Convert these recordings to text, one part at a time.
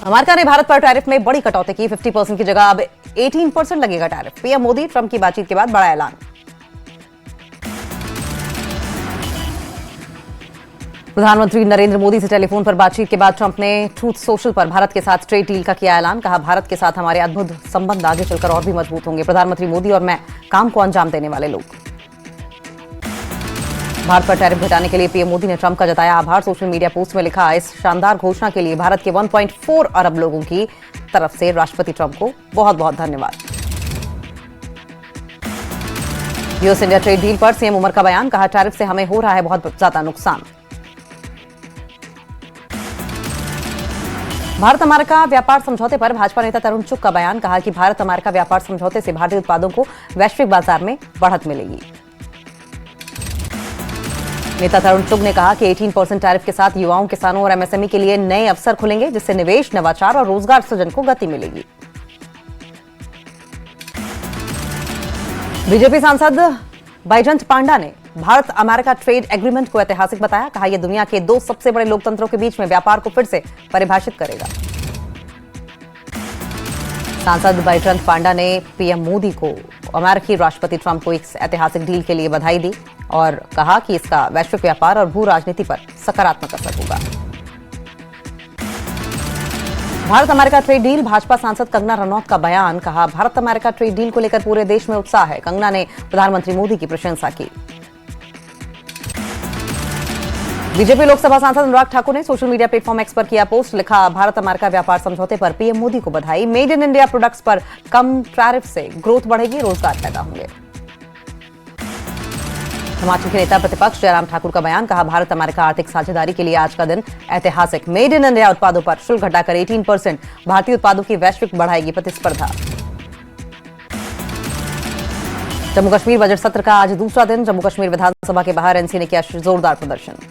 America ने भारत पर tariff में बड़ी कटौती की। 50% की जगह अब 18% लगेगा टैरिफ। पीएम मोदी ट्रंप की बातचीत के बाद बड़ा ऐलान। प्रधानमंत्री नरेंद्र मोदी से टेलीफोन पर बातचीत के बाद ट्रंप ने ट्रूथ सोशल पर भारत के साथ ट्रेड डील का किया ऐलान। कहा, भारत के साथ हमारे अद्भुत संबंध आगे चलकर और भी मजबूत होंगे। प्रधानमंत्री मोदी और मैं काम को अंजाम देने वाले लोग। भारत पर टैरिफ घटाने के लिए पीएम मोदी ने ट्रंप का जताया आभार। सोशल मीडिया पोस्ट में लिखा, इस शानदार घोषणा के लिए भारत के 1.4 अरब लोगों की तरफ से राष्ट्रपति ट्रंप को बहुत बहुत धन्यवाद। यूएस इंडिया ट्रेड डील पर सीएम उमर का बयान। कहा, टैरिफ से हमें हो रहा है बहुत ज्यादा नुकसान। भारत अमेरिका व्यापार समझौते पर भाजपा नेता तरुण चुग का बयान। कहा कि भारत अमेरिका व्यापार समझौते से भारतीय उत्पादों को वैश्विक बाजार में बढ़त मिलेगी। नेता तरुण चुग ने कहा कि 18% टैरिफ के साथ युवाओं, किसानों और एमएसएमई के लिए नए अवसर खुलेंगे, जिससे निवेश, नवाचार और रोजगार सृजन को गति मिलेगी। बीजेपी सांसद बैजंत पांडा ने भारत अमेरिका ट्रेड एग्रीमेंट को ऐतिहासिक बताया। कहा, यह दुनिया के दो सबसे बड़े लोकतंत्रों के बीच में व्यापार को फिर से परिभाषित करेगा। सांसद बैजंत पांडा ने पीएम मोदी को अमेरिकी राष्ट्रपति ट्रंप को इस ऐतिहासिक डील के लिए बधाई दी और कहा कि इसका वैश्विक व्यापार और भू राजनीति पर सकारात्मक असर होगा। Bharat America trade deal, Bhajpa सांसद कंगना रनौत का बयान। कहा, भारत अमेरिका ट्रेड डील को लेकर पूरे देश में उत्साह है। कंगना ने प्रधानमंत्री मोदी की प्रशंसा की। बीजेपी लोकसभा सांसद अनुराग ठाकुर ने सोशल मीडिया प्लेटफॉर्म एक्स पर किया पोस्ट। लिखा, भारत अमेरिका व्यापार समझौते पर पीएम मोदी को बधाई। मेड इन इंडिया प्रोडक्ट्स पर कम टैरिफ से ग्रोथ बढ़ेगी, रोजगार पैदा होंगे। हिमाचल के नेता प्रतिपक्ष जयराम ठाकुर का बयान। कहा, भारत अमेरिका आर्थिक साझेदारी के लिए आज का दिन ऐतिहासिक। मेड इन इंडिया उत्पादों पर शुल्क घटाकर 18% भारतीय उत्पादों की वैश्विक बढ़ाएगी प्रतिस्पर्धा। जम्मू कश्मीर बजट सत्र का आज दूसरा दिन। जम्मू कश्मीर विधानसभा के बाहर एनसी ने किया जोरदार प्रदर्शन।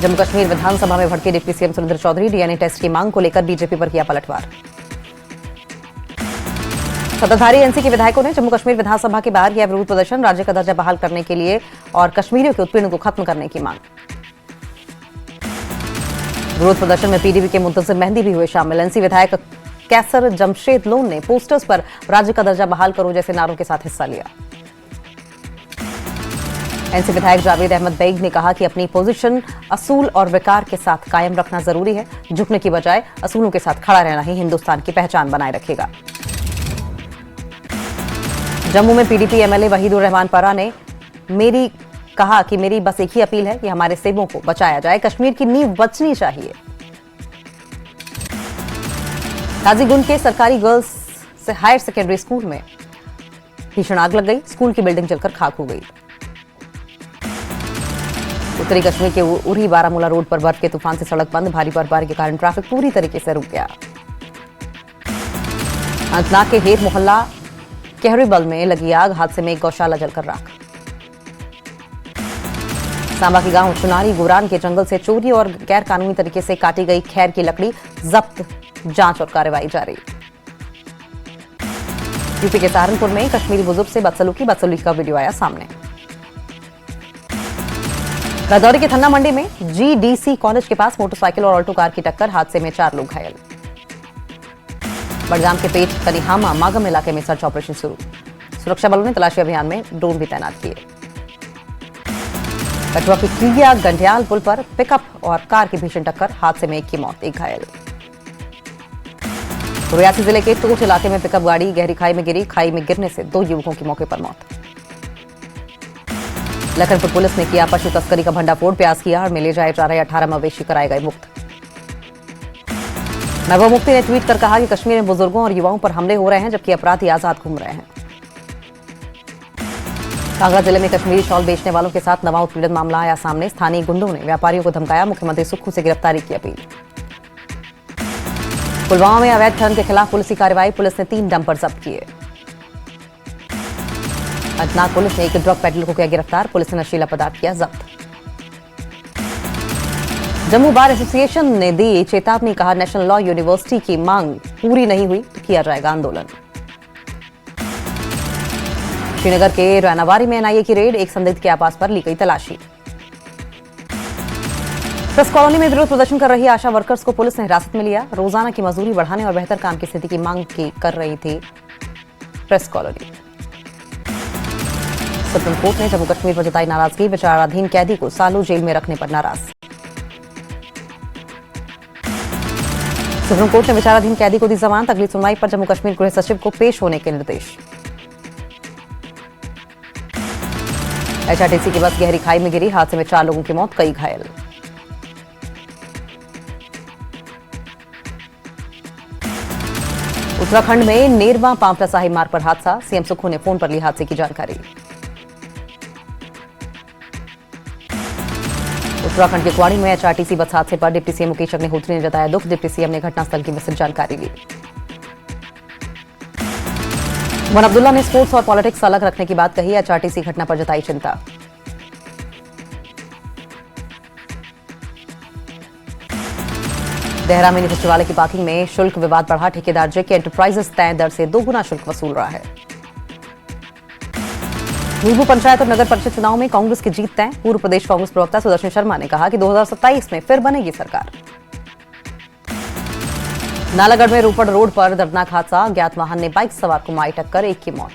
जम्मू कश्मीर विधानसभा में भड़के deputy CM Surendra Chaudhary. DNA test की मांग को लेकर बीजेपी पर किया पलटवार। सत्ताधारी एनसी के विधायकों ने जम्मू कश्मीर विधानसभा के बाहर किया विरोध प्रदर्शन। राज्य का दर्जा बहाल करने के लिए और कश्मीरियों के उत्पीड़न को खत्म करने की मांग। विरोध प्रदर्शन में पीडीपी के मुंतजिर मेहंदी भी हुए शामिल। एनसी विधायक कैसर जमशेद लोन ने पोस्टर्स पर राज्य का दर्जा बहाल करो जैसे नारों के साथ हिस्सा लिया। एनसी विधायक जावेद अहमद बेग ने कहा कि अपनी पोजीशन असूल और विकार के साथ कायम रखना जरूरी है। झुकने की बजाय असूलों के साथ खड़ा रहना ही हिंदुस्तान की पहचान बनाए रखेगा। जम्मू में पीडीपी एमएलए वहीदुर रहमान परा ने कहा कि मेरी बस एक ही अपील है कि हमारे सेबों को बचाया जाए। कश्मीर की नींव बचनी चाहिए। काजीगुंड के सरकारी गर्ल्स हायर सेकेंडरी स्कूल में भीषण आग लग गई। स्कूल की बिल्डिंग जलकर खाक हो गई। उत्तरी कश्मीर के उरी बारामूला रोड पर बर्फ के तूफान से सड़क बंद। भारी बर्फबारी के कारण ट्रैफिक पूरी तरीके से रुक गया। अनंतनाग के हेर मोहल्ला केहरीबल में लगी आग। हादसे में एक गौशाला जलकर राख। सांबा के गांव चुनारी गुरान के जंगल से चोरी और गैर कानूनी तरीके से काटी गई खैर की लकड़ी जब्त। जांच और कार्रवाई जारी। यूपी के सहारनपुर में कश्मीरी बुजुर्ग से बदसलूकी का वीडियो आया सामने। राजौरी के थन्ना मंडी में जीडीसी कॉलेज के पास मोटरसाइकिल और ऑल्टो कार की टक्कर। हादसे में 4 लोग घायल। बड़गाम के पेट कनिहामा मागम इलाके में सर्च ऑपरेशन शुरू। सुरक्षा बलों ने तलाशी अभियान में ड्रोन भी तैनात किए। कठुआ की कीलिया गंडियाल पुल पर पिकअप और कार की भीषण टक्कर। हादसे में एक की मौत, एक घायल। रियासी जिले के टोच इलाके में पिकअप गाड़ी गहरी खाई में गिरी। खाई में गिरने से 2 युवकों की मौके पर मौत। लखनपुर पुलिस ने किया पशु तस्करी का भंडाफोड़। प्याज की आड़ में ले जाए जा रहे 18 मवेशी कराए गए मुक्त। महबूबा मुफ्ती ने ट्वीट कर कहा कि कश्मीर में बुजुर्गों और युवाओं पर हमले हो रहे हैं जबकि अपराधी आजाद घूम रहे हैं। कांगड़ा जिले में कश्मीरी शॉल बेचने वालों के साथ नवा उत्पीड़न मामला आया सामने। स्थानीय गुंडों ने व्यापारियों को धमकाया। मुख्यमंत्री सुक्खू से गिरफ्तारी की अपील। पुलवामा में अवैध खनन के खिलाफ पुलिस की कार्रवाई। पुलिस ने 3 डंपर जब्त किए। अनंतनाग पुलिस ने एक ड्रग पेडलर को किया गिरफ्तार। पुलिस ने नशीला पदार्थ किया जब्त। जम्मू बार एसोसिएशन ने दी चेतावनी। कहा, नेशनल लॉ यूनिवर्सिटी की मांग पूरी नहीं हुई तो किया जाएगा आंदोलन। श्रीनगर के रैनावारी में एनआईए की रेड। एक संदिग्ध के आवास पर ली गई तलाशी। प्रेस कॉलोनी में विरोध प्रदर्शन कर रही आशा वर्कर्स को पुलिस ने हिरासत में लिया। रोजाना की मजदूरी बढ़ाने और बेहतर काम की स्थिति की मांग कर रही थी प्रेस कॉलोनी। सुप्रीम कोर्ट ने जम्मू कश्मीर पर जताई नाराजगी। विचाराधीन कैदी को सालों जेल में रखने पर नाराज। सुप्रीम कोर्ट ने विचाराधीन कैदी को दी जमानत। अगली सुनवाई पर जम्मू कश्मीर गृह सचिव को पेश होने के निर्देश। एचआरटीसी की बस गहरी खाई में गिरी। हादसे में 4 लोगों की मौत, कई घायल। उत्तराखंड में नेरवा पांवटा साहिब मार्ग पर हादसा। सीएम सुक्खू ने फोन पर ली हादसे की जानकारी। उत्तराखंड के कुआड़ी में एचआरटीसी बस हादसे पर डिप्टी सीएम मुकेश अग्निहोत्री ने जताया दुख। डिप्टी सीएम ने घटनास्थल की विस्तृत जानकारी ली। मोहन अब्दुल्ला ने स्पोर्ट्स और पॉलिटिक्स अलग रखने की बात कही। एचआरटीसी घटना पर जताई चिंता। देहरा मिनी सचिवालय की पार्किंग में शुल्क विवाद बढ़ा। ठेकेदार जेके एंटरप्राइजेस तय दर से 2 गुना शुल्क वसूल रहा है। नींबू पंचायत और नगर परिषद चुनाव में कांग्रेस की जीत तय। पूर्व प्रदेश कांग्रेस प्रवक्ता सुदर्शन शर्मा ने कहा कि 2027 में फिर बनेगी सरकार। नालागढ़ में रोपड़ रोड पर दर्दनाक हादसा। अज्ञात वाहन ने बाइक सवार को मारी टक्कर, 1 की मौत।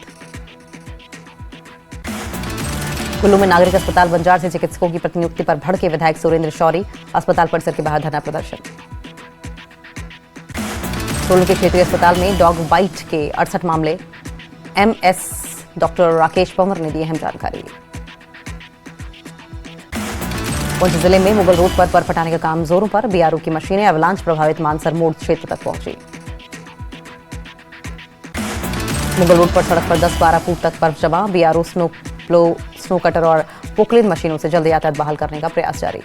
कुल्लू में नागरिक अस्पताल बंजार से चिकित्सकों की प्रतिनियुक्ति पर भड़के विधायक सुरेंद्र शौरी। अस्पताल परिसर के बाहर धरना प्रदर्शन। सोलन के क्षेत्रीय अस्पताल में डॉग बाइट के 68 मामले। एमएस डॉक्टर राकेश पंवर ने दी अहम जानकारी। पुंछ जिले में मुगल रोड पर बर्फ हटाने का काम जोरों पर। बीआरओ की मशीनें अवलांच प्रभावित मानसर मोड़ क्षेत्र तक पहुंची। मुगल रोड पर सड़क पर 10-12 फुट तक बर्फ जमा। बीआरओ स्नो कटर और पोकलिन मशीनों से जल्द यातायात बहाल करने का प्रयास जारी।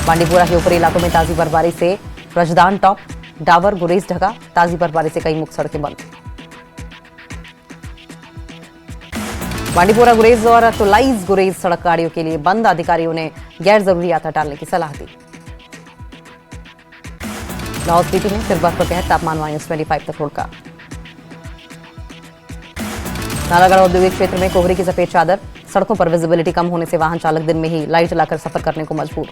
बांडीपुरा के ऊपरी इलाकों में ताजी बर्फबारी से रजदान टॉप, डावर, गुरेज ढका। ताजी बर्फबारी से कई मुख्य सड़कें बंद। बांडीपुरा गुरेज और तुलाइज गुरेज सड़क गाड़ियों के लिए बंद। अधिकारियों ने गैर जरूरी यात्रा टालने की सलाह दी। लाहौल स्पीति में फिर बर्फ का कहर। तापमान -25 तक लुढ़का। नालागढ़ औद्योगिक क्षेत्र में कोहरे की सफेद चादर। सड़कों पर विजिबिलिटी कम होने से वाहन चालक दिन में ही लाइट जलाकर सफर करने को मजबूर।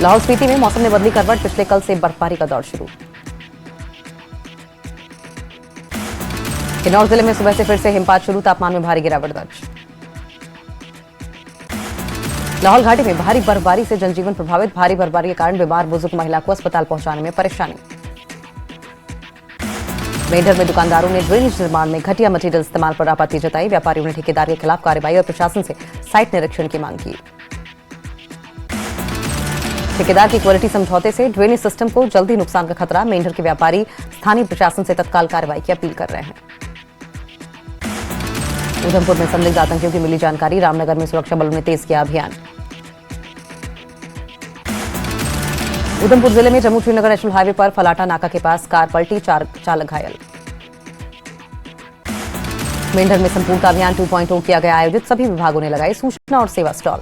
लाहौल स्पीति में मौसम ने बदली करवट। पिछले कल से बर्फबारी का दौर शुरू। किन्नौर जिले में सुबह से फिर से हिमपात शुरू। तापमान में भारी गिरावट दर्ज। लाहौल घाटी में भारी बर्फबारी से जनजीवन प्रभावित। भारी बर्फबारी के कारण बीमार बुजुर्ग महिला को अस्पताल पहुंचाने में परेशानी। मेंढर में दुकानदारों ने ड्रेनेज निर्माण में घटिया मटेरियल इस्तेमाल पर आपत्ति जताई। व्यापारियों ने ठेकेदार के खिलाफ कार्रवाई और प्रशासन से साइट निरीक्षण की मांग की। ठेकेदार की क्वालिटी समझौते से ड्रेनेज सिस्टम को जल्दी नुकसान का खतरा। मेंढर के व्यापारी स्थानीय प्रशासन से तत्काल कार्रवाई की अपील कर रहे हैं। उधमपुर में संदिग्ध आतंकियों की मिली जानकारी। रामनगर में सुरक्षा बलों ने तेज किया अभियान। उधमपुर जिले में जम्मू श्रीनगर नेशनल हाईवे पर फलाटा नाका के पास कार पलटी, 4 चालक घायल। मेंढर में संपूर्णता अभियान 2.0 किया गया आयोजित। सभी विभागों ने लगाए सूचना और सेवा स्टॉल।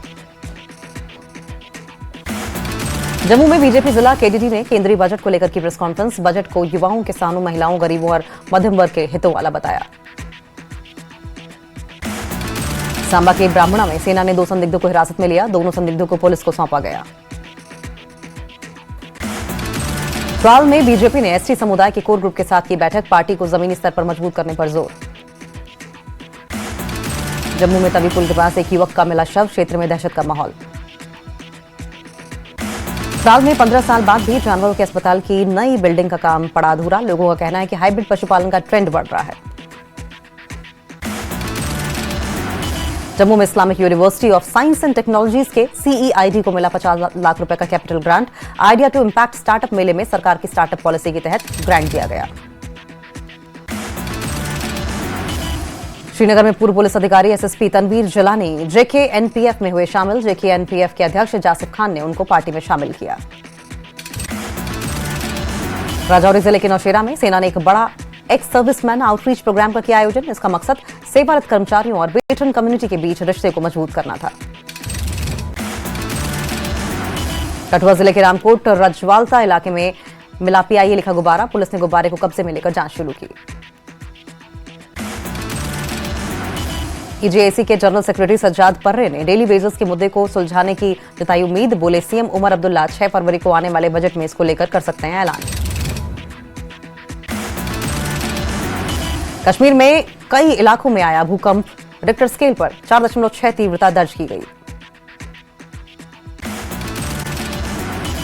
जम्मू में बीजेपी जिला केडीडी ने केंद्रीय बजट को लेकर की प्रेस कॉन्फ्रेंस। बजट को युवाओं, किसानों, महिलाओं, गरीबों और मध्यम वर्ग के हितों वाला बताया। सांबा के ब्राह्मणा में सेना ने 2 संदिग्धों को हिरासत में लिया। दोनों संदिग्धों को पुलिस को सौंपा गया। ट्राल में बीजेपी ने एसटी समुदाय के कोर ग्रुप के साथ की बैठक। पार्टी को जमीनी स्तर पर मजबूत करने पर जोर। जम्मू में तवी पुल के पास एक युवक का मिला शव। क्षेत्र में दहशत का माहौल। साल में 15 साल बाद भी जानवरों के अस्पताल की नई बिल्डिंग का काम पड़ा अधूरा। लोगों का कहना है कि हाइब्रिड पशुपालन का ट्रेंड बढ़ रहा है। जम्मू में Islamic university of science and technologies के सीईआईडी को मिला 50 लाख रुपए का capital grant. Idea to impact startup मेले में सरकार की स्टार्टअप पॉलिसी के तहत ग्रांट दिया गया। श्रीनगर में पूर्व पुलिस अधिकारी एसएसपी तनवीर जलानी जेके एनपीएफ में हुए शामिल। जेके एनपीएफ के अध्यक्ष जासिफ खान ने उनको पार्टी में शामिल किया। राजौरी जिले के नौशेरा में सेना ने एक बड़ा एक्स सर्विसमैन आउटरीच प्रोग्राम का किया आयोजन। इसका मकसद सेवारत कर्मचारियों और वेटरन कम्युनिटी के बीच रिश्ते को मजबूत करना था। कठुआ जिले के रामकोट रजवालता इलाके में मिला पीआईए लिखा गुब्बारा। पुलिस ने गुब्बारे को कब्जे में लेकर जांच शुरू की। ईजेएसी के जनरल सेक्रेटरी सज्जाद पर्रे ने डेली वेजेस के मुद्दे को सुलझाने की जताई उम्मीद। बोले सीएम उमर अब्दुल्ला 6 फरवरी को आने वाले बजट में इसको लेकर कर सकते हैं ऐलान। कश्मीर में कई इलाकों में आया भूकंप। रिक्टर स्केल पर 4.6 तीव्रता दर्ज की गई।